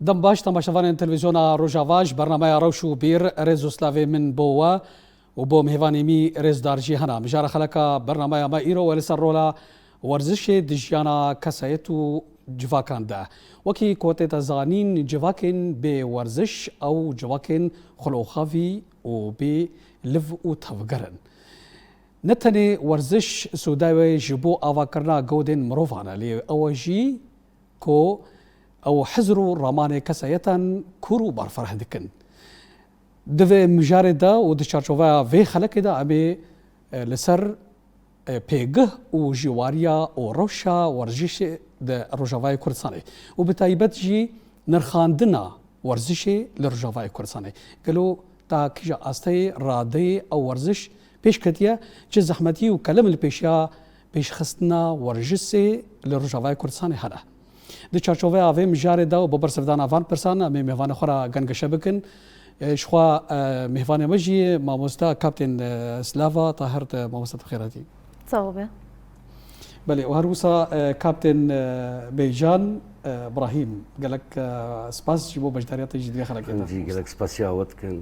دم باش تماشاوان تلفزیون روجاواج برنامه روشو بیر رزو سلاوی من بوا و بو مهوانی می رز دارجی هنا مجار خلقا برنامه ما ایرو ولسر رولا ورزش دجیانا کسایتو جواکان ده وکی کوته تزانین جواکن به ورزش او جواکن خلوخاوی و به لف و تفگرن نتنی ورزش سوداوی جبو آوا کرنا گودن مروفانا لی اوجی کو او حزرو رامان کسایتان کورو بار فرح دکن دوی مجارده و دچارچووا وی خلق ده امی لسر پیگه و جواریا و روشا ورزش ده روجاوای کردستانه و بتایبت جی نرخاندنا ورزش لروجاوای کردستانه گلو تا کجا آسته راده او ورزش پیش کتیه چه زحمتی و کلم الپیشیا پیش خستنا ورزش لروجاوای کردستانه هلا د چارچوبه اوی مجاره دا و ببر سردان افان پرسان می مهوان خورا گنگشه بکن شخوا مهوان مجی ماموستا کاپتن سلاوا طاهر ماموستا خیراتی صوبه بله و هروسا کاپتن بیجان ابراهیم قالك سباس جيبو بجداريات جديده خلق جي قالك سباسيا وتكن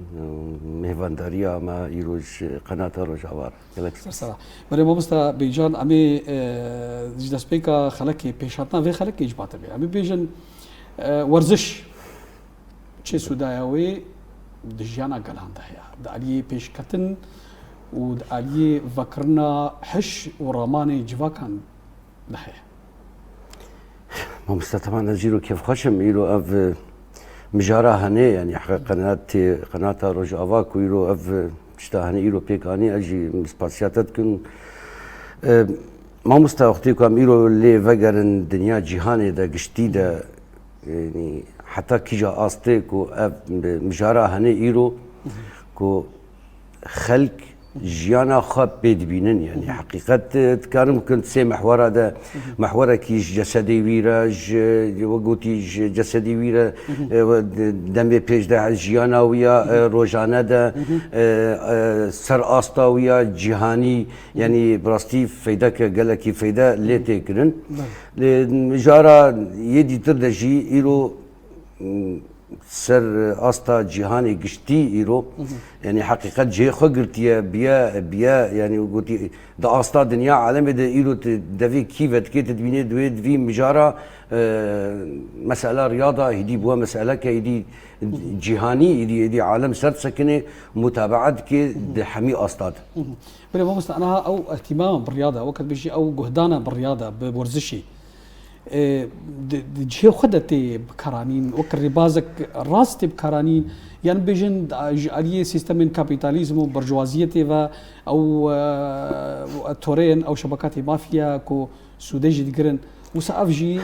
مهوان داريا ما يروج قناه روجاوار قالك سباسا بله ماموستا بیجان امی جدا سپیکا خلقی پیشاتنا و خلقی اجبات بی امی بیجن ورزش چه سودایوی دجانا گلان ده یا دعلی پیش کتن و دعلی وکرنا حش و رامان جواکان ده ماموستا طبعا اجيرو كيف خشم يرو اف مجارا هني يعني قناه روجاوا كويرو اف اشتاهني يرو بيكاني اجي سباسياتتكن ماموستا وقتي كم يرو لي فجرن دنيا جهاني دا قشتي دا يعني حتى كيجا استي كو اف مجارا هني يرو كو خلق جيانا خاب بيدبينن يعني حقيقة تكارم كنت سي محور هذا محور كيش جسدي ويراج وقوتي جسدي ويرا دمي بيج ده جيانا ويا روجانا ده سر استا ويا جهاني يعني براستي فايدة كي فايدة لي تكرن جارا يدي تردجي يرو سر استا جهاني قشتي ايرو يعني حقيقه جي خقرتي بيا يعني قلتي دا استا دنيا عالم دا ايرو دافي كيفت كي تدبيني دويد في مجاره مساله رياضه هدي بوا مساله كيدي جهاني هدي عالم سر سكنه متابعه كي حمي استاد بلا ما انا او اهتمام بالرياضه وقت بيجي او جهدانه بالرياضه بورزشي جهه خدتي بكرانين وكر بازك راستي بكرانين يعني بيجن عليه سيستم كابيتاليزم برجوازيتي و او تورين او شبكات مافيا كو سودجي دقرن وسافجي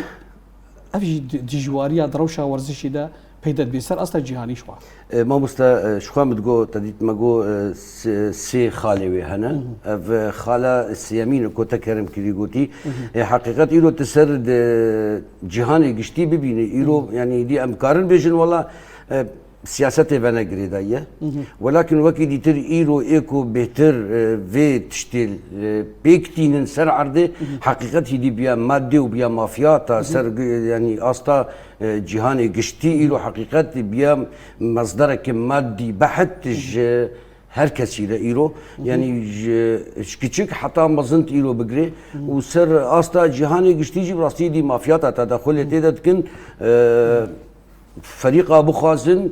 دجواريا دروشا ورزشي ده بيدت بيسر اصلا جهاني شوا ما مستا شو متقو تديت ماجو سي خالي هنا في خاله السيامين كو تكرم كريغوتي حقيقه يلو تسر جهاني قشتي ببيني يلو يعني دي امكارن بيجن والله سياسته فانا قريدايه ولكن وقت يتر ايرو ايكو بهتر في تشتيل بيكتين سر عرضه حقيقه دي بيا مادي وبيا مافيا تا سر يعني استا جهاني قشتي ايرو حقيقه بيا مصدرك مادي بحت هر كسي ايرو يعني كيتشك حتى مزنت ايرو بقري وسر استا جهاني قشتي جي براستي دي مافيا تا تدخل تدكن فريق بخازن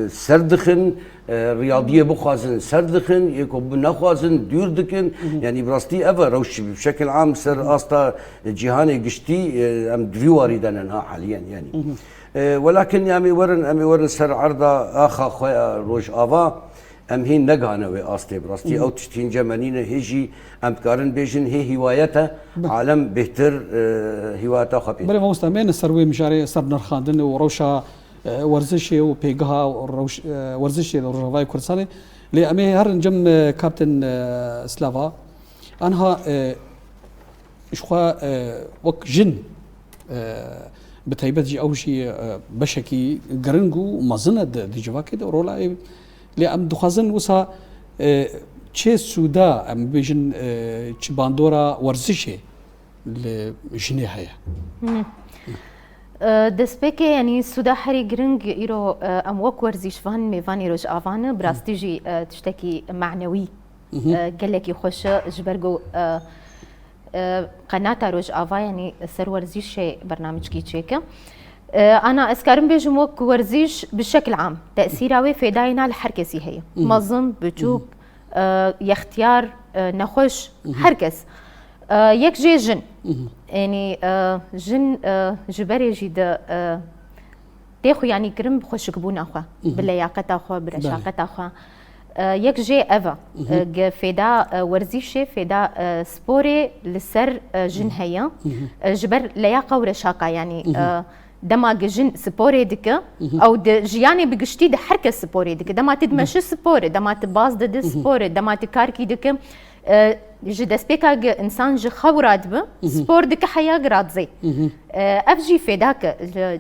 سردخن رياضيه بخازن سردخن يكو بنخازن دير دكن يعني براستي افا روش بشكل عام سر استا جهاني قشتي ام دريواري دانها حاليا يعني ولكن امي ورن سر عرضه اخا خويا روج افا ام هي نقانه وي استي براستي او تشتين جمانين هيجي ام كارن بيجن هي هوايته عالم بهتر هوايته خبير بلا مستمعين السروي مشاري سر نرخاندن وروشا ورزشي وبيغها ورزشي روجاواي كردستاني لي امي هر نجم كابتن سلافا انها اشخوا وك جن بتايبت جي او شي بشكي جرنجو مازنه دي جواكي رولا لي ام دخازن وسا چه سودا ام بيجن چ باندورا ورزشي لجني هيا دەستپێکێ ینی سوودا هەری گرنگ ئیرۆ ئەم وەک وەرزیشوان میێوانی ڕۆژئاوانە براستیژی تشتێکی معنەوی gelekî xweş e ji ber got qenata Rojava yanî ser werzîşê bernamecgî çêke. Ana ez karim bêjim wek werzîş bi şekil am te'sîra wê fêdayîna li her kesî heye. Mezin, biçûk, yextiyar, nexweş, her kes. Yek jê jin. Yanî jin ji berê jî de tê xwe yanî kirin bi xweşikbûna xwe, bi leyaqeta xwe, bi reşaqeta xwe. Yek jê ev e fêda werzîşê fêda sporê li ser jin heye ji ber leyaqa û reşaqa yanî dema jin sporê dike ew di jiyanê bi giştî de her kes sporê dike. Dema tê dimeşi sporê, dema tê baz dide sporê, dema tê karkî dike ji destpêka insan ji xewra dibe spor dike heya giradizê. Ev jî fêdake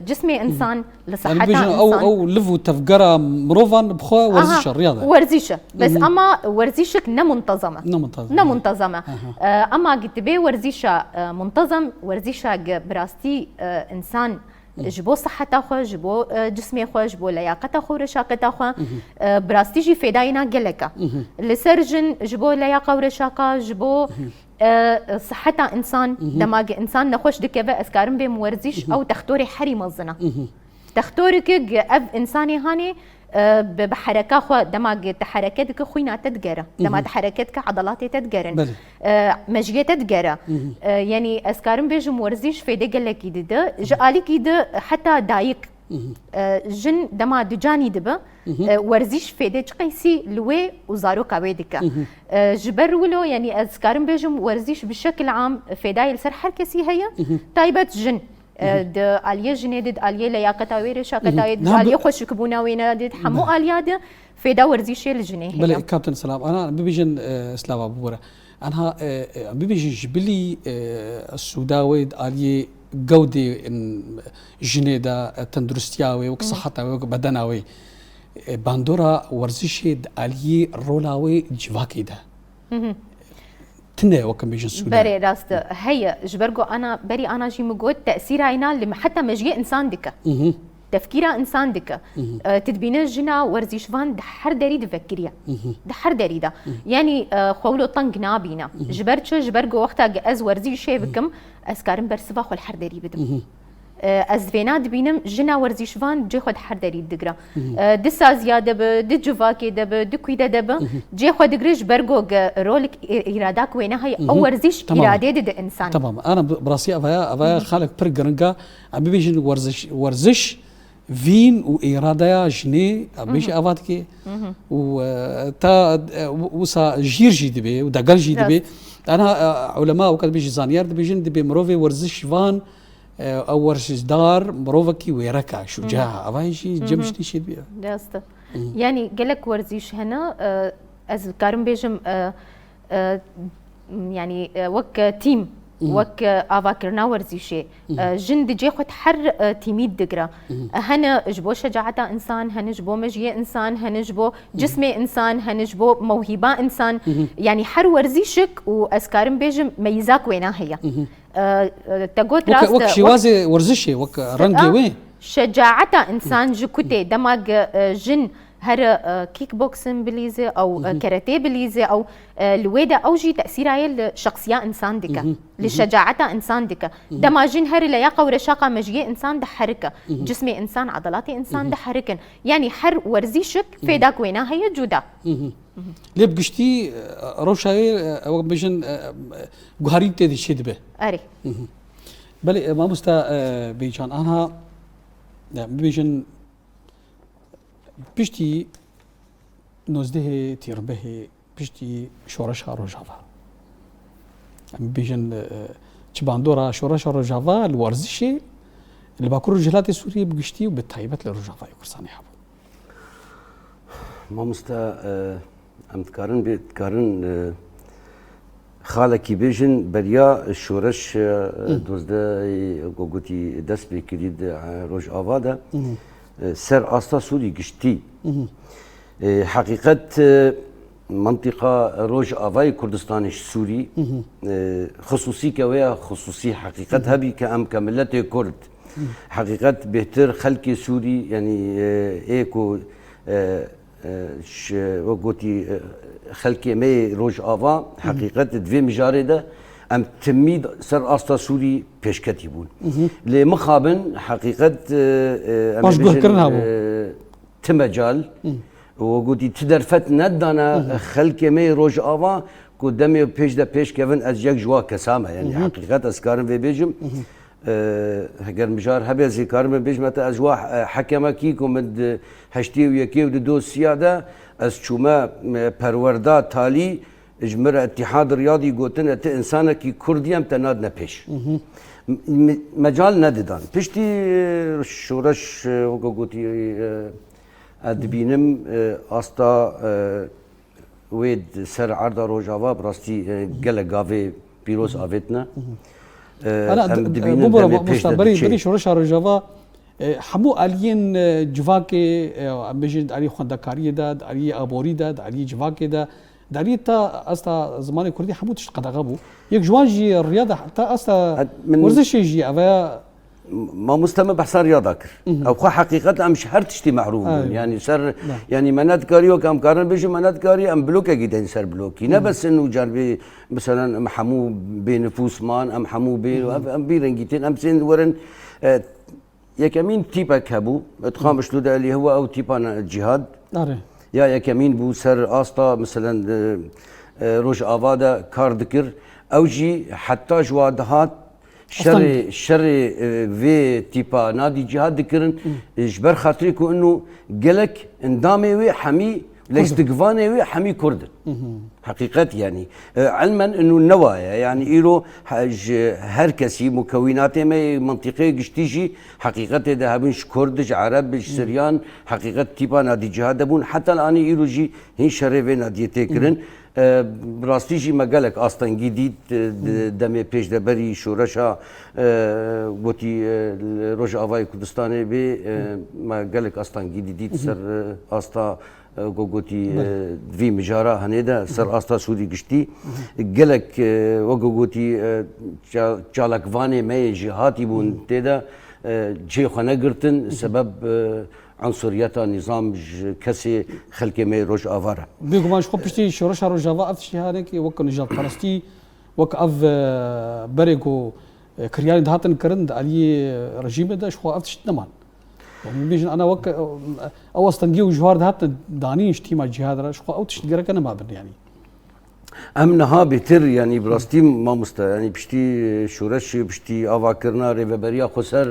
cismê insan li seheta insan. Ew liv û tevgera mirovan bixwe werzîşa riyade. Werzîş e. Bes ama werzîşek ne muntazam e. Ne muntazam e. Ama gitibê werzîşa muntazam werzîşa bi rastî insan ji bo seheta xwe, ji bo cismê xwe, ji bo leyaqeta xwe û reşaqeta xwe bi rastî jî fêdayîna gelek e. Li ser jin ji bo leyaqa û reşaqa, ji bo seheta insan dema insan nexweş dikeve ez karim bêm werzîş ew textorê herî mezin e. Textoreke ev insanê hanê bi hereka xwe dema te hereket dike xwîna te digere. Dema te hereket dike edalatê te digerin. Mejiyê te digere. Yanî ez karim bêjim werzîş fêdê gelekî dide. Ji alîkî de heta dayîk jin dema du canî dibe werzîş fêdê çi qeysî li wê û zaroka wê dike. Ji ber wilo yanî ez karim bêjim werzîş bi şekil am fêdayê li ser her kesî heye taybet jin. د آلیه جنې د آلیه لیاقت او رشاقت د آلیه خوشکبونه وینه د همو آلیه د فدا ورزش الجنې. بله كابتن سلام انا ببيجن اسلام ابو بوره انا ببيجي جبلي السوداوي آلیه جودي جنې دا تندرستياوي وصحتاوي وبدناوي باندورا ورزش د آلیه رولاوي جواكي ده تنه وكم بيجن السودان بري راست هي جبرجو انا بري انا جي مجود تاثير عينا حتى مجيء انسان دكا تفكير انسان دكا تدبين جنا ورزيشفان دحر داري دفكريا دحر داري دا يعني خولو طنق نابينا جبرجو وقتا از ورزي شي بكم اسكارم برسفا خو الحر داري بدم از فينا دبينم جنا ورزيشفان جي خود حر داري دغرا دسا زياده ب د جواكي دب د كويده دب جي خود دغريش برغو رولك اراداك وينها هي او ورزيش اراده د انسان. تمام انا براسي افا خالق برغرنغا ام بيجن ورزش فين واراده جني بيش افاتكي و تا وسا جير جي دبي ودغل جي دبي انا علماء وكذا بيجي زانيار بيجن دبي مروفي ورزش فان او ورش دار مروفكي ويركا شجاع افايشي جمشتي شي بيه داسته يعني قالك ورزيش هنا از كارم بيجم يعني وك تيم وك افاكرنا ورزيشي جند جي خد حر تيميد دقرا هنا جبو شجاعتا انسان هنا جبو مجيه انسان هنا جبو جسمي انسان هنا جبو موهبه انسان يعني حر ورزيشك واسكارم بيجم ميزاك وينها هي تقول راست وك شوازي ورزشي وك رنجي وين شجاعتا انسان جكوتي دماغ جن هر كيك بوكسن بليزه او كاراتيه بليزه او الويدا او جي تاثيرها لشخصيه انسان دكا لشجاعتها انسان دكا دماجين هر لياقه ورشاقه مجيه انسان ده حركه جسمي انسان عضلاتي انسان ده حركن يعني حر ورزيشك فيداك وينها هي جودا ليه بقشتي روشاي او بيجن غارين تدي شدبه اري بل ما مستا بيجان انا بيجن بيشتي نوزده تيربه بيشتي شورشا روجافا بيجن تشباندورا شورشا روجافا الورزشي اللي باكل رجلات السوري بقشتي وبالتايبات لروجافا يكرساني حبو ما مستا ام تكارن خالكي بيجن بريا شورش دوزده غوغوتي دس بكريد روج افادا سر استا سوري قشتي حقيقة منطقة روج افاي كردستان السوري خصوصي كويا خصوصي حقيقتها بي كأم كملة كرد حقيقة بهتر خلقي سوري يعني ايكو وقوتي خلقي مي روج آفا حقيقة دوی مجاره ده ام تمید سر آستا سوری پیشکتی بون لی مخابن حقیقت تمجال وقوتي تدرفت ندانا خلق مي روج آوا كو دمي پیش ده پیش كيفن از يك جوا كسامه يعني حقيقة اسكارم في بيجم هگر مجار هبه زيكارم بيجم متى از جوا حكمه كيكو من هشتي ويكي ود دوسيا ده از چوما پروردا تالي اجمر اتحاد رياضي قوتن ات انسانه كي كرديم تناد نپيش مجال نددان پشتي شورش وقوتي ادبینم استا وید سر عرض روجاوا براستی گله گاوی پیروز آویتنا انا بوبر مستقبلي شورش روجاوا حمو الين جواكي بيجد علي خندكاري داد علي ابوري داد علي جواكي دا داري تا استا زمان كردي حمو تش قدغبو يك جواجي الرياضه حتى استا ورزش يجي افا ما مستمع بحصار رياضك او خو حقيقه مش هرتشتي معروف يعني سر يعني منات كاريو كم كارن بيجي منات كاري ام بلوك جدا سر بلوكي لا بس انه جربي مثلا محمو بنفوس مان ام حمو ام بيرنجيتين ام سين ورن يا كمين تيبك هبو تخامش له اللي هو او تيبان الجهاد يا كمين بو سر اسطا مثلا روج افادا كار ذكر او جي حتى جوادهات شر في تيبا نادي جهاد ذكرن جبر خاطري كو انه قالك اندامي وي حمي لاستقفاني وي حمي كرد حقيقة يعني علما انه النوايا يعني إيرو هركسي مكوناته ما منطقية قشتيجي حقيقة ده هبنش كردج عرب سريان حقيقة تيبا نادي جهاد بون حتى الان إيرو جي هين شر في نادي تكرن براستيجي ما قالك اصلا جديد دمي بيش دبري شورشا وتي روج افاي كردستاني بي ما قالك اصلا جديد سر استا گوگوتی دوی مجارا هنیدا سر آستا سودی گشتی گلک وگوگوتی چالکوانی می جهاتی بون تیدا جی خانه گرتن سبب عنصريات نظام كسي خلق مي روج افارا بيقو ماش خوبشتي شورش روج افا افتشي هانك وك نجال فرستي وك اف بريغو كريان دهاتن كرند علي رجيم ده شو افتش نمان يعني بيجن انا وك او استنجيو جوار دهاتن داني اشتيما جهاد شو اوتش غيرك انا ما بن يعني امنها بتر يعني براستي ما مست يعني بشتي شورش بشتي افا كرنا ريفبريا خسر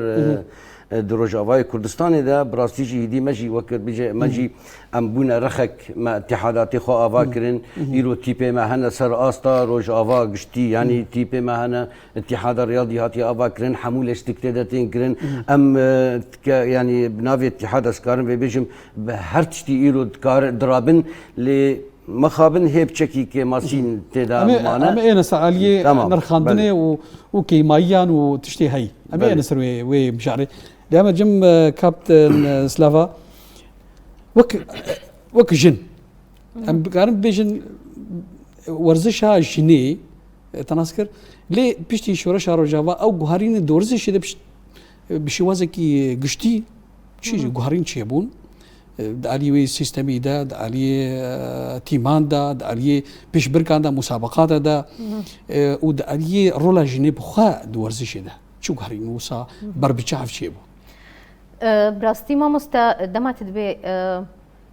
دروج افاي كردستان ده براستيجي دي مجي وكر بيجي مجي ام بونا رخك ما اتحادات خو افا كرن يرو تيبي ما هنا سر استا روج افا قشتي يعني تيبي ما هنا اتحاد الرياضيات افا كرن حمول استكتادتين كرن ام يعني بنافي اتحاد اسكارن بيجم هرتشتي يرو درابن ل مخابن هيب تشكي كي ماسين تدا معنا ام انا سالي نرخاندني وكي مايان وتشتي هي ام انا سروي وي مشاري دائما جم كابتن سلافا وك جن ام كان بيجن ورزشها جني تناسكر لي بيشتي شورش روجاوا او غهارين دورزش بشي وازكي قشتي شي غهارين تشيبون دعالي وي سيستمي دا دعالي تيمان دا دعالي بيش بركان دا مسابقات دا ودعالي رولا جنيب خا دورزش دا شو غهارين موسى بربچاف شيبو براستي ما مستا دما تدبي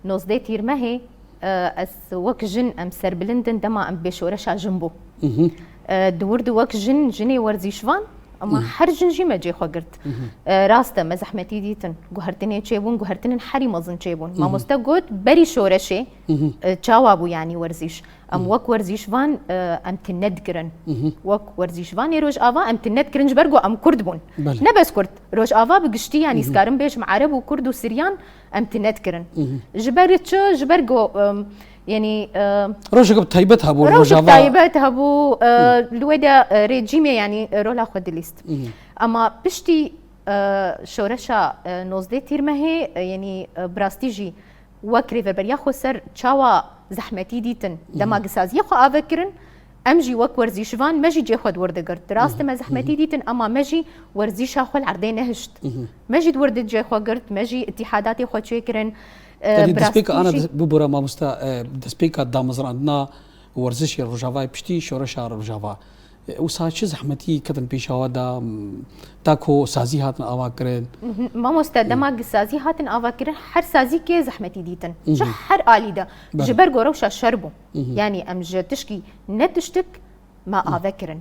نوزدي تيرمهي اس وك جن ام سر بلندن دما ام بشورش جنبو دورد وك جني ورزي شوان اما هر جنجي ما جي خوغرت راسته مزحمتي ديتن غهرتني تشيبون غهرتن حري مزن تشيبون ما مستقود بري شورشي جوابو يعني ورزيش ام وك ورزيش فان ام تندكرن وك ورزيش فان يروج افا ام تندكرن جبرغو ام كردبون نبس كرد روج افا بقشتي يعني سكارم بيش عرب وكرد وسريان ام تندكرن جبرت جبرغو يعني روجك بتايبتها بو روجك بتايبتها بو الودا ريجيمي يعني رولا خد ليست اما بشتي شورشا نوزدي تيرمهي يعني براستيجي وكري بربريا خسر تشاوا زحمتي ديتن دما قسازي خو افكرن امجي وك ورزيشفان مجي جي خود ورد قرت راست ما زحمتي ديتن اما مجي ورزيشا خو العردين نهشت مجي ورد جي خو قرت مجي اتحاداتي خو شكرن دسبيك انا ببرا ما مستا دسبيك دامزر عندنا ورزش الرجافا بشتي شورش الرجافا وسا چه زحمتي كتن بيشاودا تاكو سازي هاتن اواكرن ما مستدما سازي هاتن اواكرن هر سازي كي زحمتي ديتن هر آليدا جبر غوروشا شربو يعني امج تشكي نتشتك ما اواكرن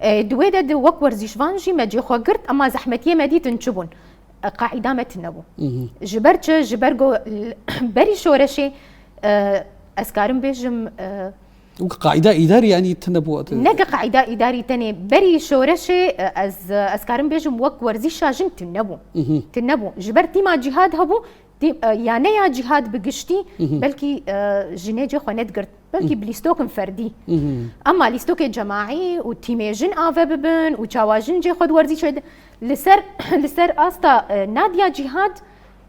دويدا دو وك ورزيشفانجي ما جي خو قرت اما زحمتي ما ديتن تشبون قاعده متنبو جبرچ جبرغو بري شورشي اسكارم بيجم قاعده اداري يعني تنبو نك قاعده اداري تاني بري شورشي اسكارم بيجم وك ورزيشا جن تنبو جبرتي ما جهاد هبو يعني يا جهاد بقشتي بلكي جنيجي خونت قرت بلكي بليستوك فردي اما ليستوك جماعي وتيميجن افببن وتشاواجن جي خود ورزي شد لسر استا ناديا جهاد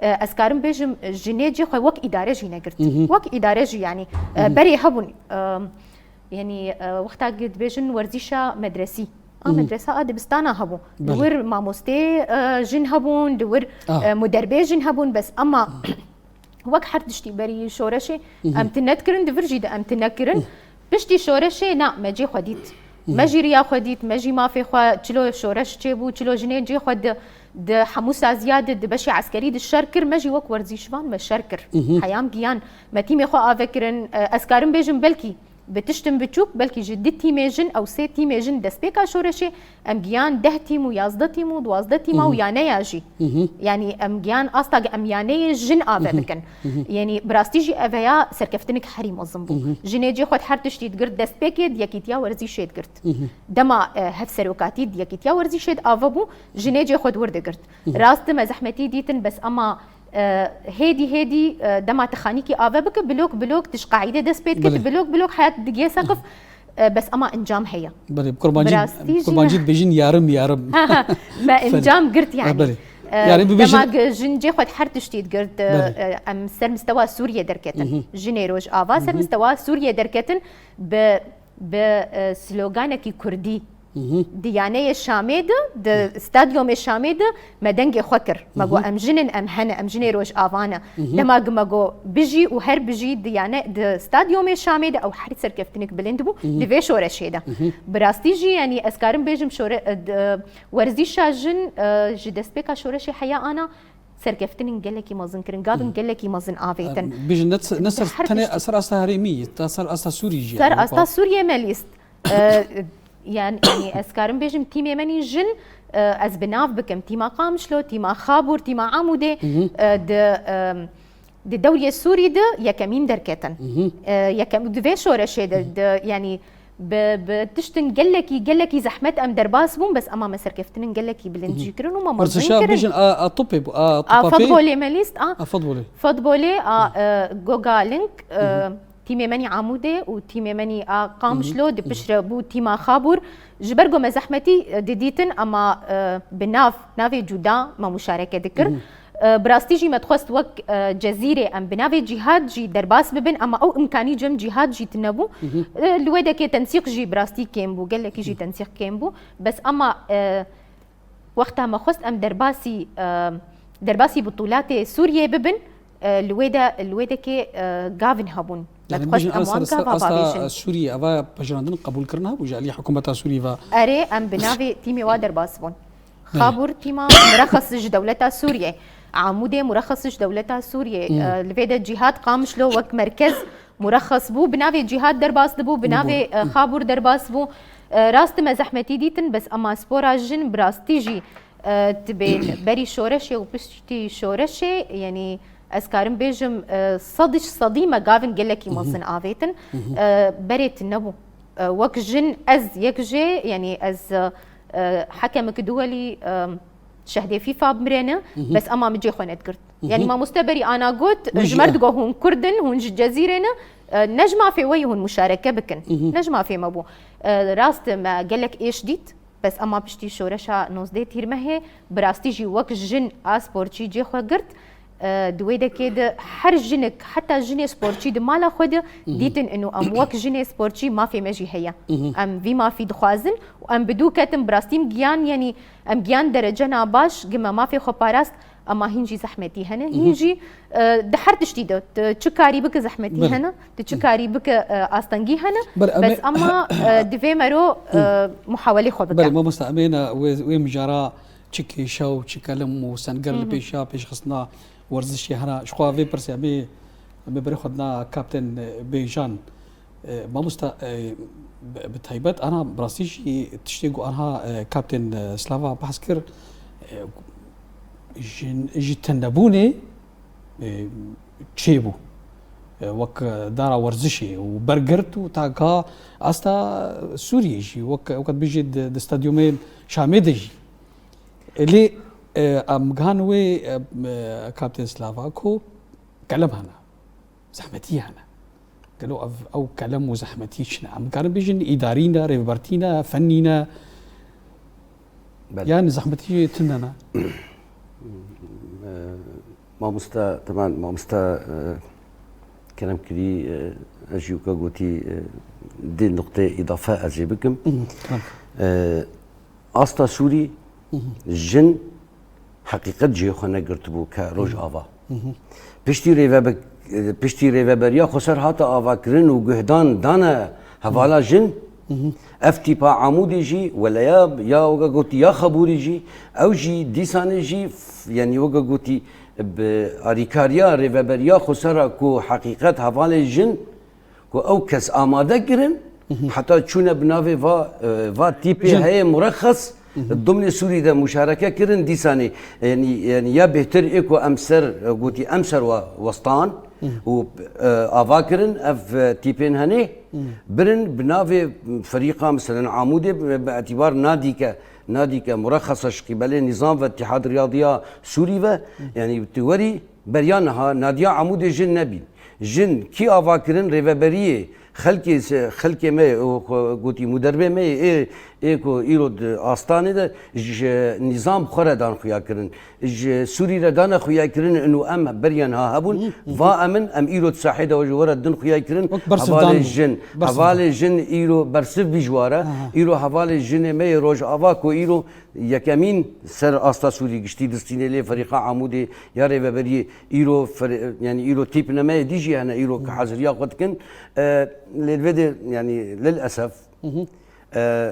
اسكارم بيجم جنيجي خو وك اداره جي نقرت وك اداره جي يعني بري هبون يعني وقتها قد بيجن ورزيشا مدرسي مدرسة دبستانا هبون دور ماموستي جن هبون دور مدربي جن هبون بس اما وقت حردشتي بري شورشي ام تنذكرن دفرجي دا ام تنذكرن بشتي شورشي نا ما جي خديت ما جي ريا خديت ما جي ما في خوا تشلو شورش تشيبو تشلو جني جي خد د حموسه زياده د بشي عسكري د الشركر ما جي وك ورزيشفان ما الشركر حيام جيان ما تيمي خو افكرن اسكارم بيجن بلكي بتشتم بتشوك بلكي جدتي ميجن او سيتي ميجن دسبيكا شورشي ام جيان 10 تيم و11 تيم و12 تيم ويانا ياجي يعني ام جيان اصلا ام ياني جن افكن يعني براستيجي افيا سركفتنك حريم الزنبو جنيجي خد حرتشتي تقرد دسبيكي ديكيتيا ورزي شيد قرت دما هف سروكاتي ديكيتيا ورزي شيد افبو جنيجي خد ورد قرت راست ما زحمتي ديتن بس اما هيدي دما تخانيكي افبك بلوك تش قاعده دسبيت كت بلوك حياه دقيه سقف بس اما انجام هي بلي قربان جيت بيجين يارم ما انجام قرت يعني دما جن جي خد حرتشتي قرت ام سر مستوى سوريا دركتن جنيروج افا سر مستوى سوريا دركتن بسلوغانكي كردي ديانه الشامد د استاديوم الشامد مدنجي خكر ماغو ام جنن ام هنا ام جني روش افانا لما ماغو بيجي وهر بيجي ديانه د استاديوم الشامد او حريت سركفتنك بلندبو لفي شوره شيدا براستيجي يعني اسكارم بيجم شوره ورزيشا جن جدسبيكا شوره شي حيا انا سركفتن قالكي مازن كرن قابن قالكي مازن افيتن بيجي نصر ثاني اثر استا هريمي اثر استا سوري جي سر استا سوريا ماليست يعني اسكارم بيجم تيمي مني جن از بناف بكم تيما قامشلو تيما خابور تيما عموده د الدوري السوري ده يا كمين دركتن يا كم دفي شورشه ده يعني بتشتن قالكي زحمت ام درباس بوم بس اما مسر كفتن قالكي بلنجي كرن وما مرزشا بيجن طبي فوتبولي ماليست فوتبولي جوجا لينك تيمي مني عموده وتيمي مني قامشلو دي بشربو تيما خابور جبرغو مزحمتي ديديتن اما بناف نافي جودا ما مشاركه ذكر براستيجي ما تخست وك جزيره ام بنافي جهاد جي درباس ببن اما او امكاني جم جهاد جي تنبو الويدا كي تنسيق جي براستي كيمبو قال لك يجي تنسيق كيمبو بس اما وقتها ما خست ام درباسي بطولات سوريا ببن الويدا كي غافن هابون يعني بيجن أصلا سوريا أبا بجراندن قبول كرنها وجالي حكومة سوريا أري أم بنافي تيمي وادر باسبون خابور تيما مرخص دولتها سوريا عمودي مرخص دولتها سوريا الفيدا جهاد قامشلو وك مركز مرخص بو بنافي جهاد درباس بو بنافي خابور درباس بو راست ما زحمتي ديتن بس اما سبورا جن براستيجي تبين بري شورشي وبشتي شورشي يعني اسكارم بيجم صديمه قافن قال لك مصن افيتن بريت النبو وك جن از يكجي يعني از حكمك دولي شهدي فيفا بمرينا بس اما مجي خونت قرت يعني ما مستبري انا قلت جمرد هون كردن هون جزيرنا نجمع في وي هون مشاركه بكن نجمع في مبو راست ما قال لك ايش ديت بس اما بشتي شورشا نوز دي تير مهي براستيجي وك جن اسبورتشي جي خو قرت دويدا كده حر جنك حتى جني سبورتشي دمالا خود ديتن انه ام وك جني سبورتشي ما في مجي هي ام في ما في دخوازن وام بدو كاتم براستيم جيان يعني ام جيان درجنا باش جما ما في خباراست اما هنجي زحمتي هنا هنجي دحرت شديده تشكاري بك زحمتي هنا تشكاري بك استنجي هنا بس اما دفي مرو محاوله خو بك بل ما مستعمينا ومجرا تشكي شو تشكلم وسنقر بيشا بيش خصنا ورزشي هنا شخوا في برسي امي بري خدنا كابتن بيجان ما مستا بتهيبت انا براسيشي تشتيقو انا كابتن سلافا باسكر جتنبوني تشيبو وك دارا ورزشي وبرجرت وتاكا استا سوري جي وقت بيجي استاديومين شاميدجي اللي امغانوي كابتن سلافا كو كلام هنا زحمتي هنا قالوا او كلام وزحمتي شنا امغان بيجي ادارينا ريبرتينا فنينا يعني زحمتي تننا ما مستا طبعا ما مستا كلام كري اجيوكا قوتي دي نقطة إضافة أجيبكم أستا سوري جن حقيقة جي خوانا قرتبو كروج آفا پشتی ریوبریا خسر هاتا آفا کرن و گهدان دانا هوالا جن افتي با عمودي جي ولا يا وقا قوتي يا خبوري جي او جي ديساني جي يعني وقا قوتي باريكاريا ريفبريا خسرا كو حقيقت هفالي جن كو او كس آماده كرن حتى تشونا بنافي فا تيبي هي مرخص الضمن السوري ده مشاركه كرن ديساني يعني يا بهتر ايكو امسر قوتي امسر وسطان و افاكرن اف تيبين هني برن بنافي فريقه مثلا عمودي باعتبار نادي مرخص قبل نظام واتحاد رياضيه سوري يعني بتوري بريانها ناديه عمودي جن نبي جن كي افاكرن ريفبريه خلكي ما قوتي مدربه ما ايكو ايرود استانه ده نظام خردان خويا كرن سوري ردان خويا كرن انه ام بريان ها هبون فا امن ام ايرود ساحده وجوره دن خويا كرن حوالي جن ايرو برسف بجواره ايرو حوالي جن ما روج افاكو ايرو يكمين سر استا سوري گشتي دستينه لي فريق عمودي يا ريبري ايرو يعني ايرو تيب نما ديجي انا ايرو كحزريا قد كن للفيديو يعني للاسف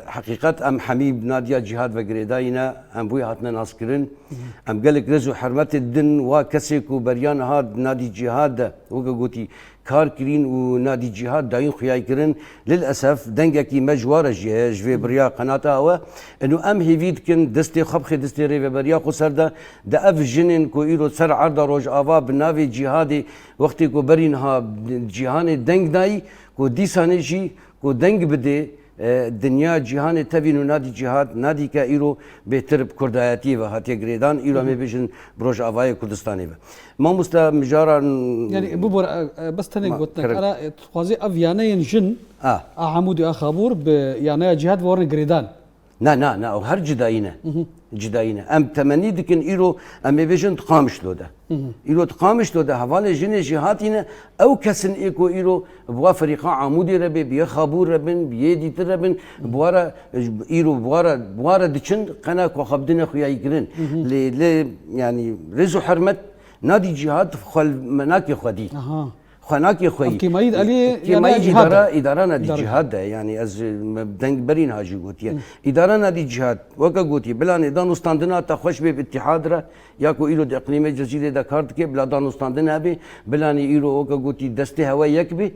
حقيقة ام حميد نادية جهاد وقريداينا ام بوي هاتنا ناس كرن ام قالك رزو حرمت الدن وكسيك وبريان هاد نادي جهاد وقا قوتي كار كرين ونادي جهاد داين خياي كرن للاسف دنجكي مجوار جوي بريا قناتها هو انه ام هيفيد كن دستي خبخي دستي ريفي بريا خسر دا اف جنن كو ايرو سر عرض روج افا بنافي جهادي وقتي كو برينها جهاني دنج داي كو ديساني جي كو دنج بدي دنیا جهان تبین و نادی جهاد نادی که ایرو بهتر کردایتی و هاتی گریدان ایرو می بیشن بروج آوای کردستانی و ما مستا مجارا يعني ببور بس تاني قلت لك انا تخوازي افيانين جن عمودي اخابور يعني جهاد ورن جريدان نا او هر جداينه ام تمني دكن ايرو ام بيجن تقامش لو ده ايرو تقامش لو ده حواله جن جهاتينا او كسن ايكو ايرو بوا فريق عمودي ربي بي خابور ربن بيدي تربن بوارا ايرو بوارا دچن قنا كو خبدنا خويا يكرن لي يعني رزو حرمت نادي جهاد خل مناكي خدي خناكي خوي كيمايد عليه يعني اداره نادي جهاد يعني از دنگ برين هاجي قوتي اداره نادي جهاد وكا قوتي بلا نظام استاندنا تخش باتحاد را ياكو ايرو اقليم جزيره دكارت كي بلا دان استاندنا بي بلا ايرو وكا قوتي دستي هوا يكبي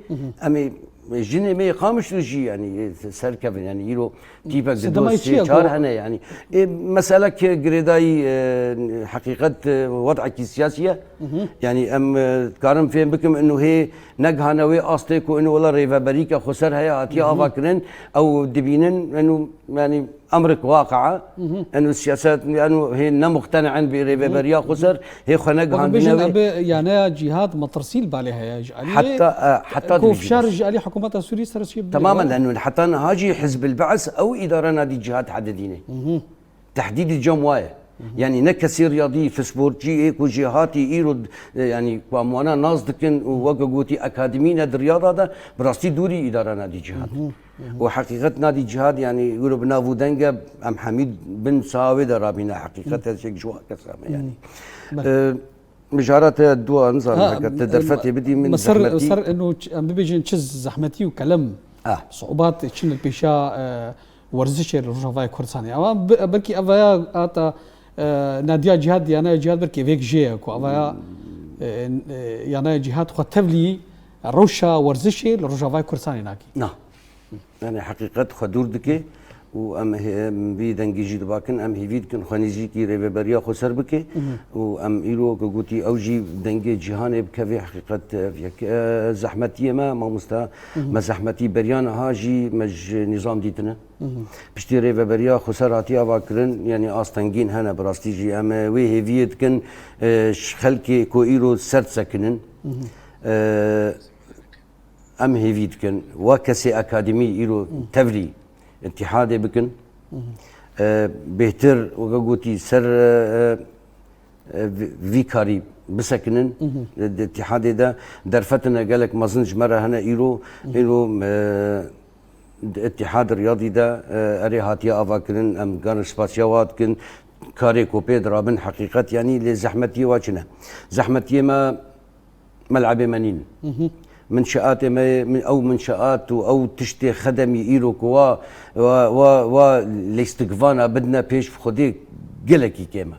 امي جني ما يقامش جي يعني سركب يعني يرو تيبك دوسي شهر هنا يعني مسألة كريداي حقيقة وضعك السياسية يعني ام كارم فين بكم انه هي نجهنا وي اصلك انه والله ريفا بريكا خسر هي اتيا افاكرن او دبينن انه يعني امرك واقعه انه السياسات لانه هي مقتنعا بريفا بريا خسر هي خنجهنا يعني جهاد مترسيل بالها يا حتى كوف شارج عليه حكومه السوريه سرسيب تماما لانه حتى هاجي حزب البعث او اداره نادي الجهاد حددينه تحديد الجموايه يعني نكسي رياضي في سبورتجي ايكو جهاتي ايرو يعني قاموانا ناس دكن وقوتي اكاديمينا الرياضه ده براستي دوري اداره نادي جهاد. وحقيقه نادي جهاد يعني يقولوا بنافو دنجا ام حميد بن ساوي رابينا حقيقه شيء جوا كسامه يعني مجارات الدواء نظام هكا تدرفتي بدي من زحمتي مصر انه بيجي نشز زحمتي وكلام صعوبات تشن البيشا ورزش الرجافاي كردستاني اما بركي افايا اتا ناديا جهاد يعني جهاد بركي فيك جيك وافايا يعني جهاد خطبلي روشا ورزشي الرجافاي كردستاني ناكي نعم يعني حقيقة خدور دكي وام بي دنجي دباكن ام هيفيد كن خنيزي كي ريبريا خسر بكي وام ايرو كغوتي اوجي دنجي جهان بكفي حقيقه فيك زحمتي ما مستا ما زحمتي بريان هاجي مج نظام ديتنا بشتي ريبريا خسراتي اباكرن يعني استنجين هنا براستيجي ام وي هيفيد كن خلكي كو ايرو سرت سكنن ام هيفيد كن وكسي اكاديمي ايرو تفري اتحادي بكن بهتر وقوتي سر فيكاري بسكنن الاتحادي ده درفتنا قالك ما ظنش مره هنا ايرو الاتحاد الرياضي ده اري هاتيا افاكرن ام كان سباسيوات كن كاري كوبي درابن حقيقه يعني لزحمتي واجنه زحمتي ما ملعب منين منشآت او منشآت او تشتي خدمي ايروك و لاستقفانا بدنا بيش خدي قلكي كيما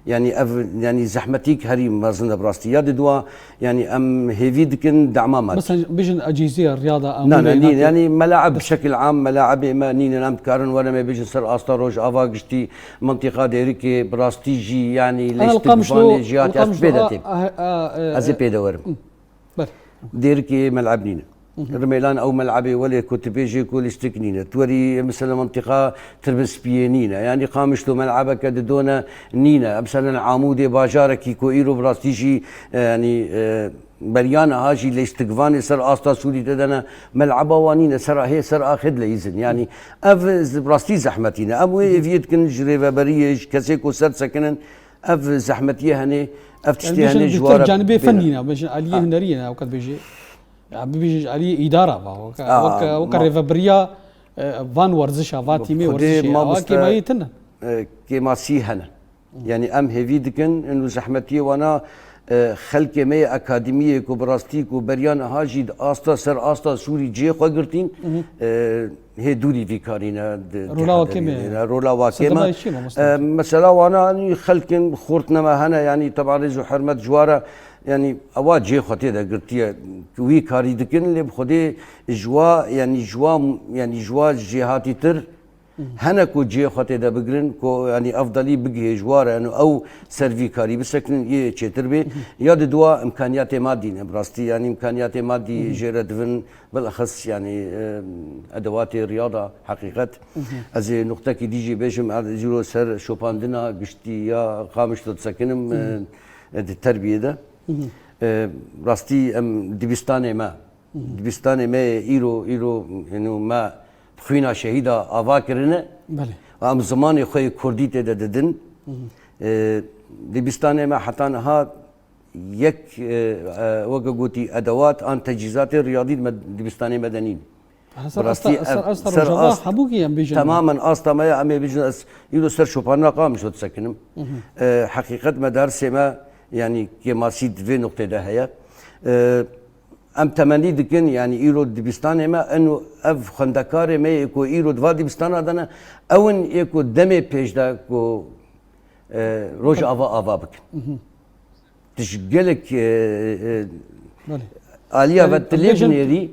يعني زحمتيك هريم ما زلنا براستي يا دوا يعني ام هيفيدكن دعمامات مثلا بيجن اجهزه الرياضه نعم يعني ملاعب بشكل عام ملاعب ما نين نام كارن ولا ما بيجن سر استروج افاقشتي منطقه ديريكي براستيجي يعني لاستقفان جهات اسبيدتي ازبيدا ورم ديركي ملعب نينا رميلان او ملعبي ولا كنت بيجي كل استكنينه توري مثلا منطقه تربس بينينا يعني قامشتو ملعبك دونا نينا مثلا عمودي باجارك كويرو براستيجي يعني بريانا هاجي لاستقفاني سر استا سوري تدنا ملعبه وانينا سر هي سر اخذ ليزن يعني اف براستي زحمتينا ابوي فيت كن جريفا بريج كسيكو سر سكنن اف زحمتي هني افتشتي هني جوار جانبي فنينا باش عليه هنرينا وقت بيجي بيجي عليه اداره وك ريفابريا فان ورزشا فاتيمي ورزشا كيما يتنا كيما سي هنا يعني ام هيفيدكن انه زحمتي وانا خلق مي اكاديميه كو براستيك وبريان هاجي استا سر استا سوري جي خو قرتين هي دوري في كارينا رولا واكيما مثلا وانا خلق خورتنا ما هنا يعني طبعا رزو حرمت جواره يعني اوا جي خوتي دا قرتيه وي كاري دكن اللي بخدي جوا يعني جوا جهاتي تر هنا كو جي خوتي دا بقرن كو يعني افضلي بقي جوار يعني او سيرفي كاري بسكن يه تشتر بي ياد دوا امكانيات ماديه براستي يعني امكانيات مادي جيردفن بالاخص يعني ادوات الرياضه حقيقه از نقطه كي ديجي بيجم زيرو سر شوباندنا قشتي يا قامش تسكنم التربيه ده راستي ام دبستاني ما ايرو يعني ما خوينا شهيده افاكرنا بله ام زماني خوي كردي تددن دبستاني ما حتى ها يك وقوتي ادوات ان تجهيزات الرياضي دبستاني مدنيين سر حبوكي ام بيجن تماما استا ما ام بيجن يلو سر شوبانا قامش تسكنم حقيقه مدارس ما يعني كما سيد في نقطه ده هي ام تمني دكن يعني ايرو دبستان ما انه اف خندكار ما يكو ايرو دوا دبستان دنا اون يكو دمي بيج دا كو روج افا بك تشقلك اليا بتليفنيري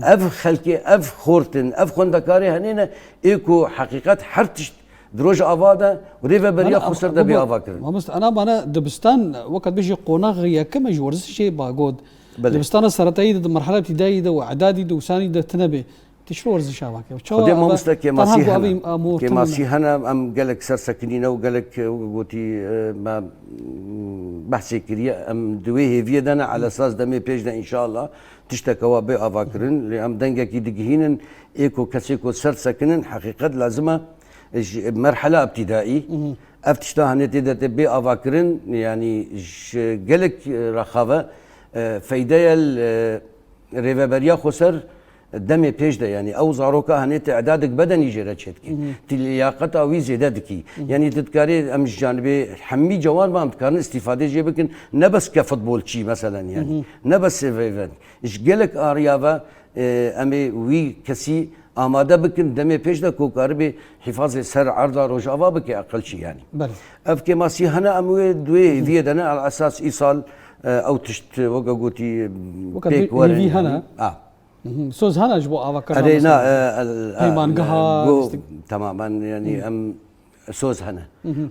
اف خلكي اف خورتن اف خندكاري هنينا ايكو حقيقه حرتش دروج افادا وريفا بريا خسر ده بي افاكر انا دبستان وقت بيجي قوناغ يا كما جورز شيء باغود دبستان السرطاني ده مرحله ابتدائي ده واعدادي ده وثاني ده تنبي تشو ورز شابك خدي ما مستك كما سي هنا ام قالك سر سكنينا وقالك قوتي ما بحثي كريا ام دويه فيدنا على اساس دمي بيجنا ان شاء الله تشتكوا بي افاكرن لام دنجا كي دقهين ايكو كسيكو سر سكنن حقيقه لازمه مرحله ابتدائي افتشتا هني تدت بي افاكرن يعني جلك رخاوه فايده الريفابريا خسر دمي بيش ده يعني او زاروكا هني تعدادك بدني جرا تشتكي تلياقتها وي زيادتكي يعني تذكري امش جانبي حمي جوان ما امكان استفاده جيبك نبس كفوتبول شي مثلا يعني نبس فيفن ايش قالك اريافا امي وي كسي آماده بكن دمي پیش ده کوکاربی حفاظ سر عرض روجاوا بك اقل شيء يعني بله افكي ماسي هنا اموي دوي في دنا على اساس ايصال او تشت وقا قوتي بيك وري هنا سوز هنا جبو افكر ارينا هيمان قها تماما يعني ام سوز هنا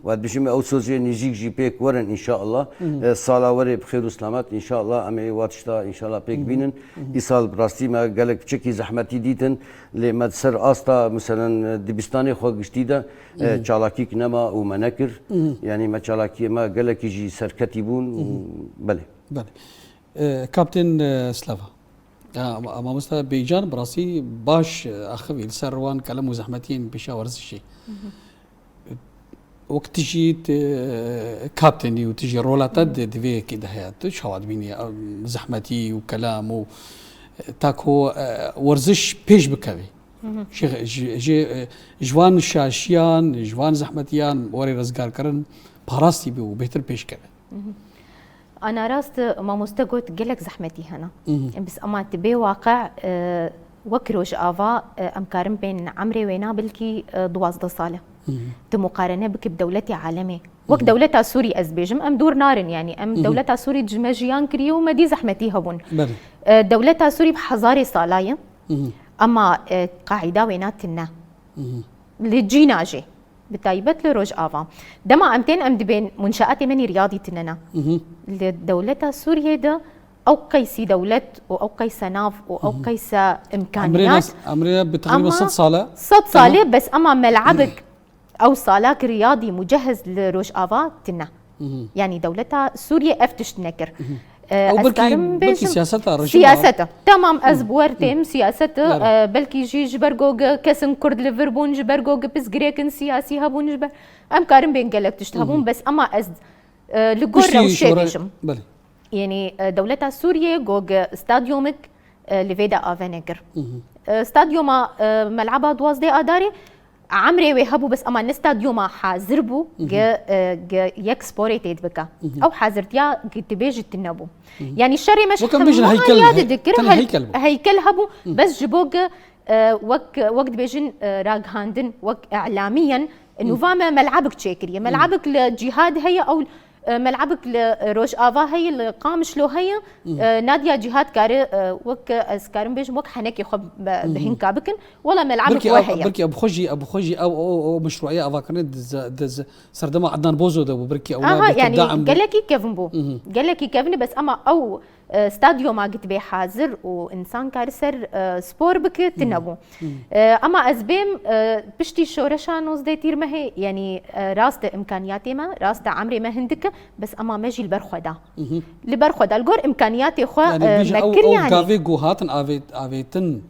واد بشم او سوز نيجيك جي بيك ورن ان شاء الله صاله وري بخير وسلامات ان شاء الله امي واتشتا ان شاء الله بيك بينن ايصال براستي ما قالك بشكي زحمتي ديتن لما تسر استا مثلا دبستاني خو قشتيدا چالاكيك نما ومنكر يعني ما چالاكي ما قالك يجي سركتيبون بله بله كابتن سلافا اما مستا بيجان براسي باش اخوي سروان كلام وزحمتين بشاور الشيء وقت تجي كابتني وتجي رولات دفي كده هيات شواد بيني زحمتي وكلام تاكو ورزش بيش بكوي جوان شاشيان جوان زحمتيان وري رزقار كرن باراستي بيو بهتر بيش كوي انا راست ما مستقوت قلك زحمتي هنا بس اما تبي واقع وكروج افا امكارم بين عمري وينا بلكي 12 صاله تمقارنه بك بدولتي عالمي وك دولتها سوري ازبيجم ام دور نارن يعني ام دولتها سوري جمجيان كريو ما دي زحمتي هبون دولتها سوري بحزاري صالايه اما قاعده ويناتنا لجيناجي بتايبت لروج افا دما امتين ام دبين منشاتي مني رياضي تننا دولتها سوريا ده او قيسي دولت او قيس ناف او قيس امكانيات امرنا بتقريبا 6 صاله 6 صاله بس اما ملعبك او صالاك رياضي مجهز لروج افا تنا يعني دولتها سوريا افتش تنكر او بلكي سياستها سياستها تمام ازبورتم سياستها بلكي جي جبرجوج كسن كرد ليفربون جبرجوج بس جريكن سياسي هبون جبر ام كارم بين قالك تشتهبون بس اما از لقرة وشيبيشم يعني دولتها سوريا جوج استاديومك لفيدا افنيجر استاديوم ملعبها 12 اداري عمري ويهبوا بس اما نستاديوما حازربو جا يكسبوريتيد بكا او حازرتيا تبيج التنبو يعني الشري مش هيكل هبو بس جبوج وقت بيجن راج هاندن وقت اعلاميا انه فاما ملعبك تشيكري ملعبك الجهاد هي او ملعبك لروج افا هي القامش لو هي ناديه جهاد كاري وك اسكارم بيج وك حنك يخب بهنكا بكن ولا ملعبك وهي بركي ابو خوجي او مشروعيه افا كانت سردما عدنان بوزو ده بركي او يعني قال لك كيفن بو قال لك كيفن بس اما او استاديو ما قلت بيه حاضر وانسان كارسر سبور بك تنبو اما ازبيم بشتي شورشا نوز ديتير ما هي يعني راست امكانياتي ما راست عمري ما هندك بس اما ماجي البرخدا البرخدا الجور امكانياتي خو مكر يعني كافي جوهاتن افيتن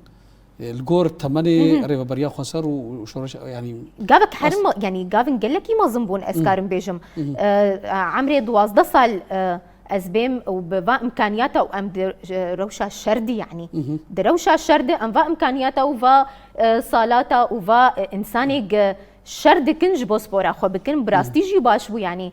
الجور ثمانية ريفا بريا خسر وشورش يعني جابك حرم يعني جافن قال لك ما زنبون اسكارم بيجم عمري 12 صال أزبيم وبفا إمكانياته وأم روشة الشردي يعني دروشة الشردي أم فا إمكانياته وفا صالاته وفا إنساني شرد كنج بوسبورا خو بكن براستيجي باشبو يعني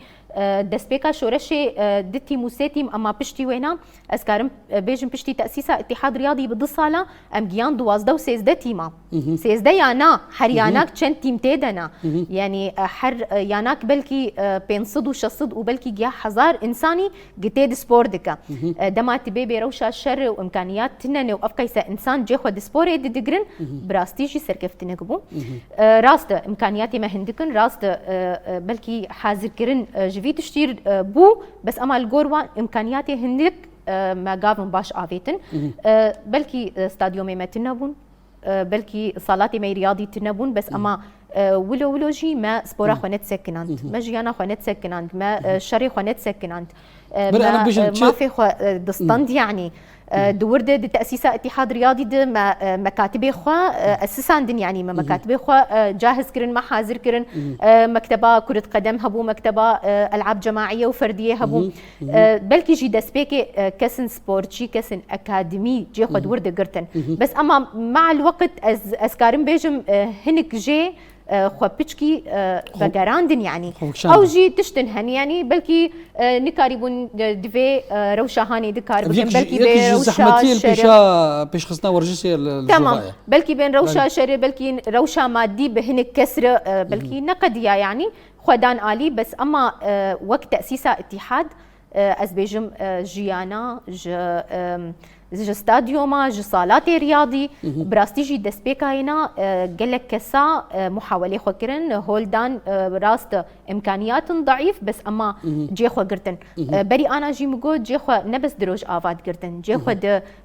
دسبيكا شورشي دتي موسيتي اما بشتي وينا اسكارم بيجم بشتي تاسيسا اتحاد رياضي بض صاله ام جيان 12 و16 تيما 16 يانا حرياناك تشن تيم تيدنا يعني حر ياناك بلكي بين صد وشصد وبلكي جيا حزار انساني جتيد سبوردكا دما تبي روشا الشر وامكانيات تنن وافكيسا انسان جي خد سبور دغرن براستيجي سركفت نقبو راست امكانياتي ما هندكن راست بلكي حاضر كرن جفيت تشتير بو بس اما الجوروا امكانياتي هندك ما قافن باش افيتن بلكي استاديوم ما تنبون بلكي صالاتي ما رياضي تنبون بس اما ولو جي ما سبورا خوانت سكنانت ما جيانا خوانت سكنانت ما شري خوانت سكنانت ما في دستند يعني دورد دي تأسيس اتحاد رياضي دي مكاتبه خوا أساساً دن يعني ما مكاتبه خوا جاهز كرن ما حاضر كرن مكتبة كرة قدم هبو مكتبة ألعاب جماعية وفردية هبو بلكي جي دسبيكي كسن سبورتشي كسن أكاديمي جي خوا دورد قرتن بس أما مع الوقت أذكارن بيجم هنك جي خو بيشكي بقراندن يعني او جي تشتنهن يعني بلكي نكاريبون دفي روشا هاني دكار بلكي بين روشا بيش خصنا ورجسي تمام بلكي بين روشا شري بلكي روشا مادي بهنك كسر بلكي نقديه يعني خدان آلي بس اما وقت تأسيس اتحاد ازبيجم جيانا جي استاديوما جي صالات رياضي براستي جي دسبيكاينا قالك كسا محاولة خكرن هولدان راست امكانيات ضعيف بس اما جي خو قرتن بري انا جي مقول جي خو نبس دروج افاد قرتن جي خو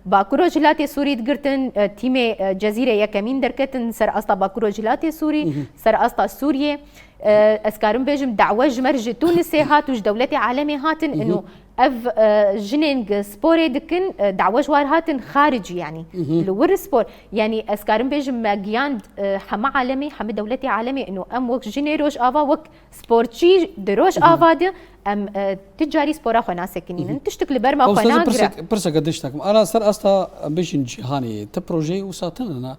باكورو جلاتي سوري قرتن تيمي جزيرة يكمين دركتن سر اسطا باكورو جلاتي سوري سر اسطا سوريا اسكارم بيجم دعوة جمرج تونسي هات وج دولتي عالمي هاتن انه اف جنينج سبوري دكن دعوة جوار هاتن خارجي يعني لور سبور يعني اسكارم بيجم ماجيان حما عالمي حما دولتي عالمي انه ام وك جينيروش افا وك سبورتشي دروش افا ام تجاري سبورا خنا سكنين تشتكل برما خنا برسا قدشتك انا سر استا امبيشن جهاني تبروجي وساتنا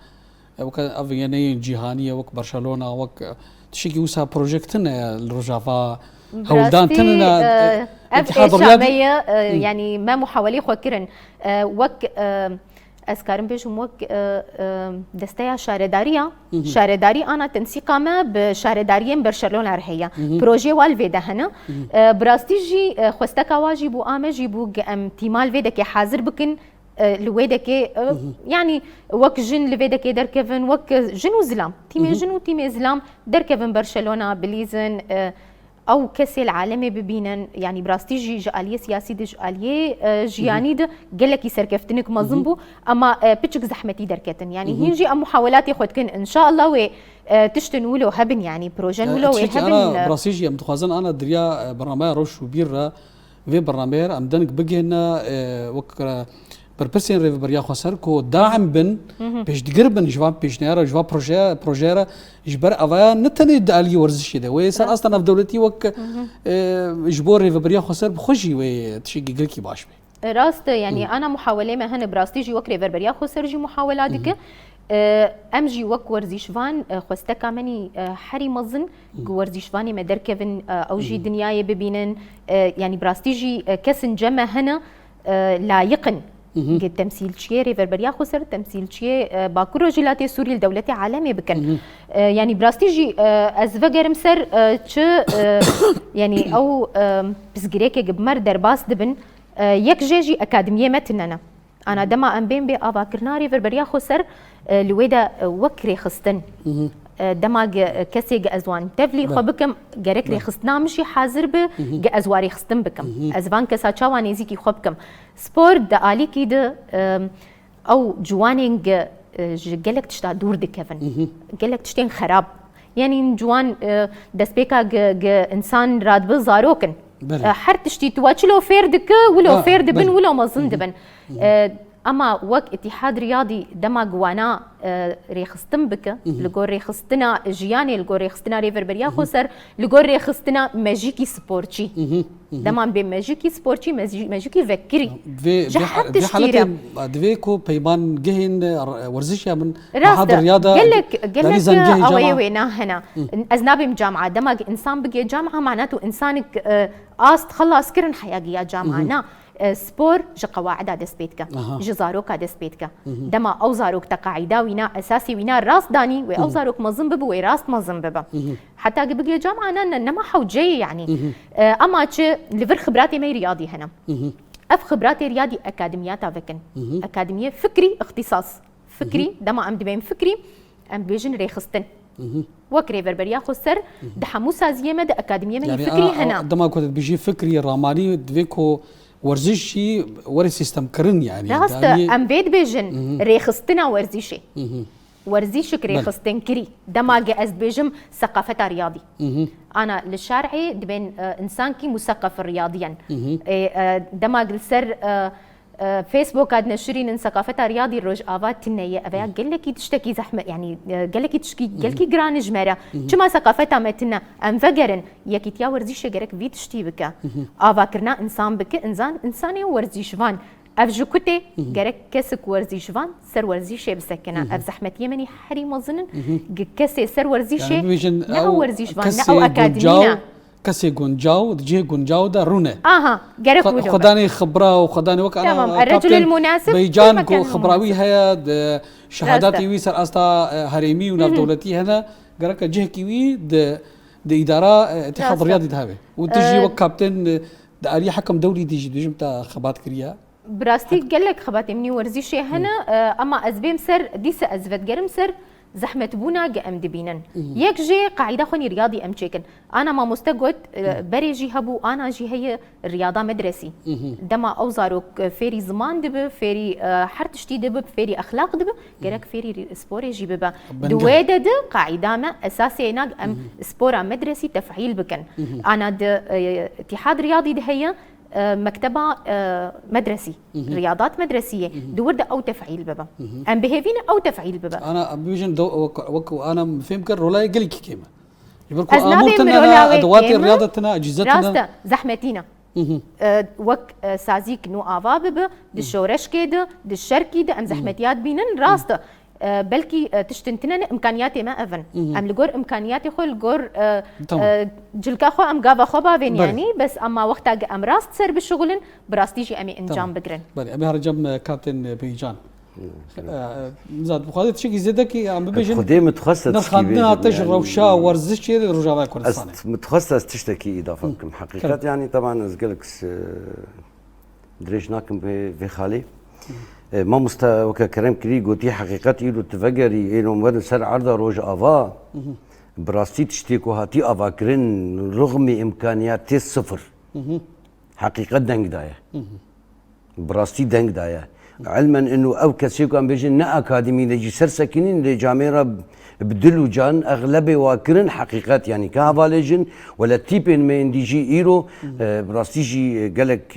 وك افياني جهانيه وك برشلونه وك تشكي وسا بروجيكتنا الرجافا هولدان تننا اتحاد الرياضي يعني ما محاولي خكرن وك اسكارم بيجم وك دستيا شارداري انا تنسيقا ما بشارداريين برشلونه رهيه بروجي والفيدا هنا براستيجي خوستكا واجب وامجي بو ام تيمال فيدك حاضر بكن لويدك يعني وك جن لويدك دركفن وك جن وزلام تيمي جن وتيمي زلام دركفن برشلونه بليزن او كسي العالمي ببينن يعني براستيجي جاليه سياسي دي جاليه جياني ده قالك يسركفتنك مزنبو اما بتشك زحمتي دركتن يعني هيجي ام محاولاتي خدكن ان شاء الله و تشتنوا له هبن يعني بروجن ولو هبن انا براستيجي ام تخازن انا دريا برنامج روش وبير في برنامج ام دنك بجينا وك بربسين ريف بريا خسر كو داعم بن بيش دقربن جواب بيش نيارا جواب بروجيرا جبر افايا نتني دالي ورزش ده ويسر اصلا في دولتي وك جبور ريف بريا خسر بخشي وتشيقي قلكي باش بي راست يعني انا محاوله ما هن براستيجي وك ريف بريا خسر جي محاولاتك امجي وك ورزيشفان خوستكا مني حري مزن ورزيشفاني ما دركفن او جي دنياي ببينن يعني براستيجي كسن جمع هنا لا يقن تمثيل شيء ريفر بريا خسر تمثيل شيء باكورو جلاتي سوري لدولتي عالمي بكن يعني براستيجي ازفجر مسر يعني او بسجريك جبمر درباس دبن يك جيجي اكاديميه متننا انا دما ام بين بي اباكرنا ريفر بريا خسر لويدا وكري خستن دماغ كسي ازوان تفلي خو بكم جرك ري خستنا مشي حاضر ب ازواري خستن بكم ازوان كسا تشاواني زيكي خو بكم سبور د الي كيد او جوانينج جلك تشتا دور دكفن جلك تشتين خراب يعني جوان دسبيكا انسان راد بزاروكن حر تشتي تواتشلو فيردك ولو فيرد بن ولو مزن دبن اما وك اتحاد رياضي دما جوانا ريخستن بك لقول ريخستنا جياني لقول ريخستنا ريفر بريا خسر لقول ريخستنا ماجيكي سبورتشي دما بين ماجيكي سبورتشي ماجيكي فكري في حالتي دفيكو بيبان جهن ورزشيا من معهد الرياضه قالك اوي وينا هنا ازنابي جامعه دما انسان بقي جامعه معناته انسانك قاصد خلص كرن حياقيه جامعه سبور جا قواعد دست بيتك جا زاروك دست بيتك دما او زاروك تقاعده وينا اساسي وينا راس داني و او زاروك مزن بب و راس مزن بب حتى بقي جامعه نما حوجي يعني اما تش لفر خبراتي مي رياضي هنا اف خبراتي رياضي اكاديميات فكن اكاديميه فكري اختصاص فكري دما ام دبين فكري ام بيجن ريخستن وكري بربريا خسر دحمو سازيه مد اكاديميه مي فكري هنا دما كنت بيجي فكري راماني دفيكو ورزشي وري سيستم كرن يعني راست ام بيت بيجن ريخستنا ورزشي ورزيشك ريخستن كري دماغ از بيجم ثقافة رياضي انا للشارعي دبين انسان كي مثقف رياضيا دماغ السر فيسبوك قاعد نشرين ان ثقافة رياضي روج افات تنية ابيا قال لك تشتكي زحمه يعني قال لك تشكي قال لك جران جمره كما ثقافتها متنا ام فقرن يكي تيا ورزيش غيرك في تشتي بك افاكرنا انسان بك انساني ورزيش فان افجو كتي غيرك كسك ورزيش فان سر ورزيش بسكنا اف زحمه يمني حري مظن كسي سر ورزيش يعني او ورزيش فان او اكاديمينا كسي جونجاو دجي جونجاو دا رونه غيرك خداني خبره وخداني وك انا تمام الرجل المناسب بيجان كو خبراوي هيا شهاداتي وي سر استا هريمي وناف دولتي هنا غيرك جه كيوي د اداره اتحاد رياضي دهبه وتجي وك كابتن داري حكم دولي ديجي متى خبات كريا براستي قال لك خبات مني ورزيشي هنا اما ازبيم سر ديس ازفت جرم سر زحمة بونا قام دبينن يك جي قاعدة خوني رياضي أم تشيكن أنا ما مستقود بري جي هبو أنا جي هي الرياضة مدرسي دما أوزاروك فيري زمان دب فيري حرتشتي دب فيري أخلاق دب قالك فيري سبوري جي ببا دويدة د قاعدة ما أساسي هناك أم سبورة مدرسي تفعيل بكن أنا د اتحاد رياضي ده هي مكتبة مدرسي رياضات مدرسية دورد أو تفعيل بابا أم بهيفين أو تفعيل بابا أنا بيجن وكو أنا فهمك الرولاي قلك كيما يبركو أمورتنا أدوات رياضتنا أجهزتنا راستا زحمتينا وك سازيك نو آفا بابا دشورش كده دشركي ده أم زحمتيات بينن راستا بلكي تشتنتنا امكانياتي ما افن ام لغور امكانياتي خو لغور جلكا خو ام غافا خو بافين يعني بس اما وقتا ام راست سر بالشغلن براستيجي امي انجام بقرن بلي ابي هرجم كابتن بيجان زاد بخاطر شي زيدكي ام بيجن خدي متخصص نخدنا تجربه وشا ورزش رجاء كردستان متخصص تشتكي اضافه حقيقه يعني طبعا ازقلك دريجناكم في خالي ما مستوى كريم كري قوتي حقيقتي له تفجري انه مر سر عرضه روج افا براستي تشتيكو هاتي افا كرين رغم امكانيات الصفر حقيقه دنگ دايه براستي دنگ دايه علما انه او كسيكو ام بيجي نا اكاديمي نجي سر ساكنين لجاميرا بدلو جان اغلبي واكرن حقيقات يعني كافاليجن ولا تيبين من دي جي ايرو براستيجي قالك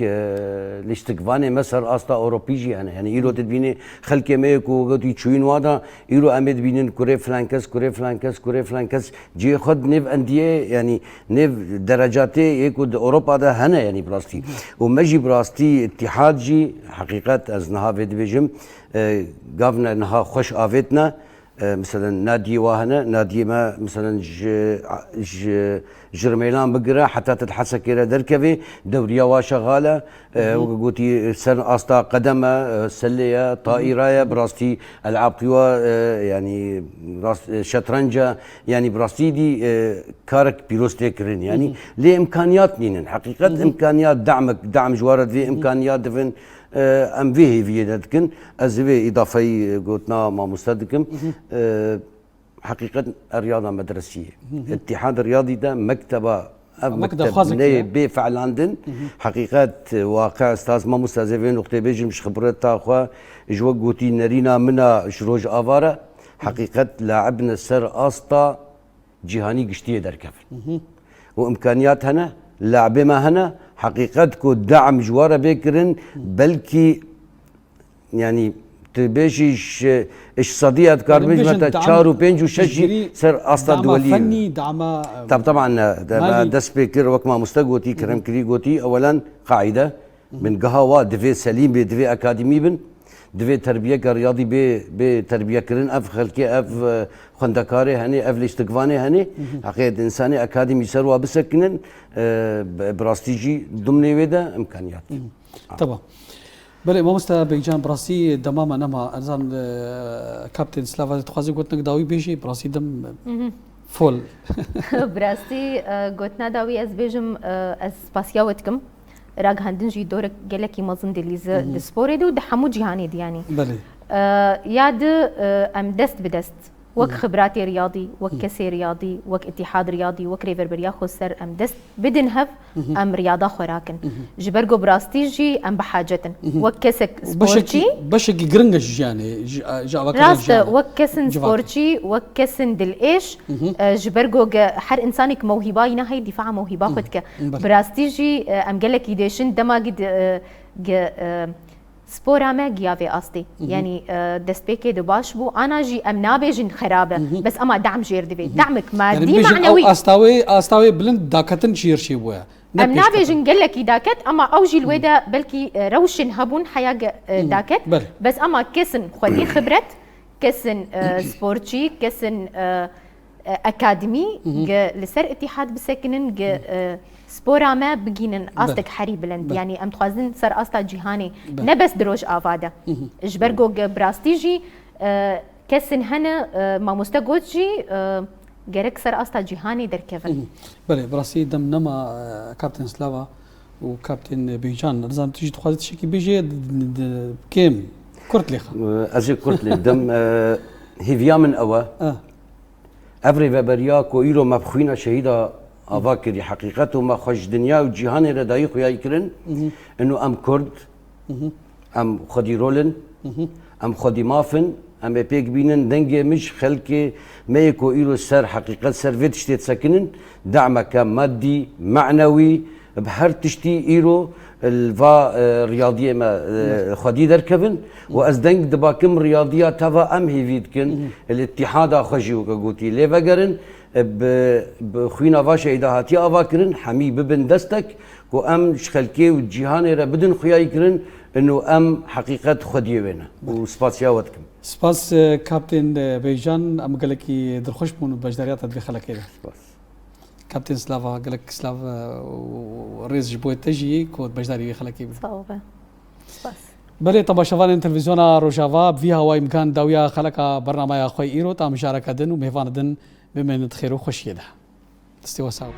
ليستقفاني مصر استا اوروبيجي انا يعني ايرو تدبيني خلك ميكو غدي تشوين وادا ايرو امد بينن كوري فلانكس جي خد نيف انديه يعني نيف درجاتي يكو اوروبا ده هنا يعني براستي ومجي براستي اتحاد جي حقيقات ازنها فيد بيجم غافنا نها خوش افيتنا مثلا نادي واهنا نادي ما مثلا جرميلان بقرا حتى تتحسك كده دركبي دوريا وشغاله وقوتي سن استا قدمه سليه طائره براستي العاب قوى يعني شطرنجه يعني براستي دي كارك بيروستيكرين يعني ليه امكانيات نين حقيقه امكانيات دعم جوارد في امكانيات دفن ام فيه في دتكن ازوي اضافي قلتنا ما مستدكم حقيقه الرياضه مدرسيه اتحاد الرياضي ده مكتبه بفعلاندن حقيقه واقع استاذ ما مستهزفين نقطه بيجي مش خبرتها اخوا جوا قوتي نرينا منا شروج افاره حقيقه لاعبنا السر اسطى جهاني قشتيه دركفن وامكانيات هنا لاعبه ما هنا حقيقتكو دعم جواره بكرن بلكي يعني تبيش ايش صديقة كاربيج متى تشارو بينجو شجي سر اصلا دولي دعم فني دعم طبعا دس بيكر وكما مستقوتي كرم كريغوتي اولا قاعده من قهوه دفي سليم بدفي اكاديمي بن دفي تربيه رياضي بتربيه كرن اف خلكي اف خندكاري هني اف ليشتقفاني هني عقيد انساني اكاديمي سروا بسكنن براستيجي ضمن ودا امكانيات طبعا بله ما مستا بيجان براسي دماما نما انسان كابتن سلافا تخازي قلت داوي بيجي براسي دم فول براسي قلتنا داوي از بيجم از باسياوتكم راق هندن جي دورك قالك يمازن دليز دسبوري دو دحمو جهاني دي يعني بله ياد ام دست بدست وك خبراتي رياضي وك كسي رياضي وك اتحاد رياضي وك ريفر برياخو سر ام دست بدن هف ام رياضة خوراكن جبرجو براستيجي ام بحاجتن وك كسك سبورتي بشك جرنجش يعني راست وك كسن سبورتي وك كسن دل ايش جبرجو حر انسانك موهبة ينهي دفاع موهبة خدك براستيجي ام قالك يديشن دما قد سبورا ما جيافي أصلي يعني دستبيكي دو باش بو أنا جي أم نابجن خرابة بس أما دعم جير دبي دعمك مادي يعني معنوي أستوي بلند داكتن شير شي بويا أم نابجن قال لك داكت أما أوجي الويدا بلكي روشن هبون حياة داكت بس أما كسن خدي خبرت كسن سبورتشي كسن أكاديمي لسر اتحاد بسكنن سبورا ما بجينن أصلك حري بلند يعني أم تخازن سر أصلا جيهاني نبس دروج آفادا جبرجو براستيجي كسن هنا ما مستقوتجي جرك سر أصلا جيهاني در كيفن بله براسي دم نما كابتن سلافا وكابتن بيجان نظام تيجي تخازن شكي بيجي كيم كرت ليخا أجي كرت لي دم هيفيا من أوا أفري فبريا كو إيرو مبخوينا شهيدا أفاكري حقيقته ما خوش دنيا وجهان رداي خويا يكرن إنه أم كرد أم خدي رولن أم خدي مافن أم بيك بينن دنجي مش خلكي ما يكو إيرو سر حقيقة سر فيت شتيت ساكنن دعمك مادي معنوي بحر تشتي إيرو الفا رياضية ما خدي دركبن وأزدنك دباكم رياضية تفا أم هيفيدكن الاتحاد خجي وكاقوتي ليفاقرن بخوينا فاشا إذا هاتي أفاكرن حمي ببن دستك وأم شخلكي والجيهاني را بدن خويا يكرن إنه أم حقيقة خدي وينا وسباسيا ودكم سباس كابتن بيجان أم قالكي درخوش بون بجداريات تدبي خلق كده كابتن سلافا قالك سلافا ورئيس جبوت تجي كود بجداري خلق كده صوبة سباس بله طبعا شوان تلفزيون روجافا فيها وإمكان داوية خلق برنامج أخوي إيرو تام مشاركة دن ومهفان دن بمن تخيرو خوشيده استوى صعب